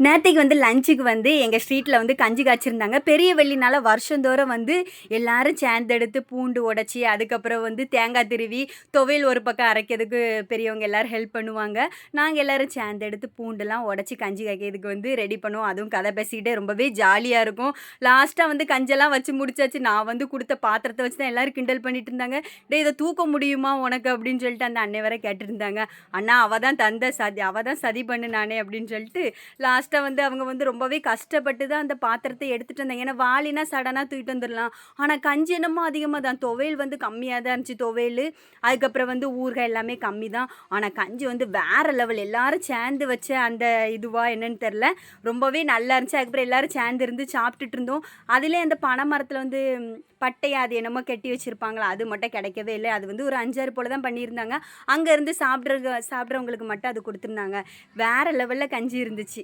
நேத்தைக்கு வந்து லஞ்சுக்கு வந்து எங்கள் ஸ்ட்ரீட்டில் வந்து கஞ்சி காய்ச்சிருந்தாங்க. பெரிய வெள்ளினால வருஷந்தோறும் வந்து எல்லாரும் சேர்ந்தெடுத்து பூண்டு உடைச்சி, அதுக்கப்புறம் வந்து தேங்காய் திருவி, துவையல் ஒரு பக்கம் அரைக்கிறதுக்கு பெரியவங்க எல்லாரும் ஹெல்ப் பண்ணுவாங்க. நாங்க எல்லாரும் சேர்ந்தெடுத்து பூண்டுலாம் உடைச்சி கஞ்சி காய்க்கிறதுக்கு வந்து ரெடி பண்ணுவோம். அதுவும் கதை பேசிக்கிட்டே ரொம்பவே ஜாலியா இருக்கும். லாஸ்ட்டா வந்து கஞ்செல்லாம் வச்சு முடிச்சாச்சு. நான் வந்து குடுத்த பாத்திரத்த வச்சு தான் எல்லாரும் கிண்டல் பண்ணிட்டு இருந்தாங்க. "டேய் இத தூக்க முடியுமா உனக்கு?" அப்படின்னு சொல்லிட்டு அந்த அண்ணன் வேற கேட்டுட்டு இருந்தாங்க. "அண்ணா அவ தான் சதி பண்ணுனானே" அப்படின்னு சொல்லிட்டு லாஸ்ட்டாக வந்து அவங்க வந்து ரொம்பவே கஷ்டப்பட்டு தான் அந்த பாத்திரத்தை எடுத்துகிட்டு வந்தாங்க. ஏன்னா வாளினா சடனாக தூக்கிட்டு வந்துடலாம். ஆனால் கஞ்சி என்னமோ அதிகமாக தான். துவையல் வந்து கம்மியாக தான் இருந்துச்சு துவையல். அதுக்கப்புறம் வந்து ஊறுகாய் எல்லாமே கம்மி தான். ஆனால் கஞ்சி வந்து வேறு லெவல். எல்லாரும் சேர்ந்து வச்ச அந்த இதுவா என்னன்னு தெரில. ரொம்பவே நல்லா இருந்துச்சு. அதுக்கப்புறம் எல்லாரும் சேர்ந்து இருந்து சாப்பிட்டுட்டு இருந்தோம். அதிலே அந்த பனை மரத்தில் வந்து பட்டையா அது என்னமோ கட்டி வச்சுருப்பாங்களா, அது மட்டும் கிடைக்கவே இல்லை. அது வந்து ஒரு 5, 6 போல தான் பண்ணியிருந்தாங்க. அங்கேருந்து சாப்பிட்றவங்களுக்கு மட்டும் அது கொடுத்துருந்தாங்க. வேறு லெவலில் கஞ்சி இருந்துச்சு.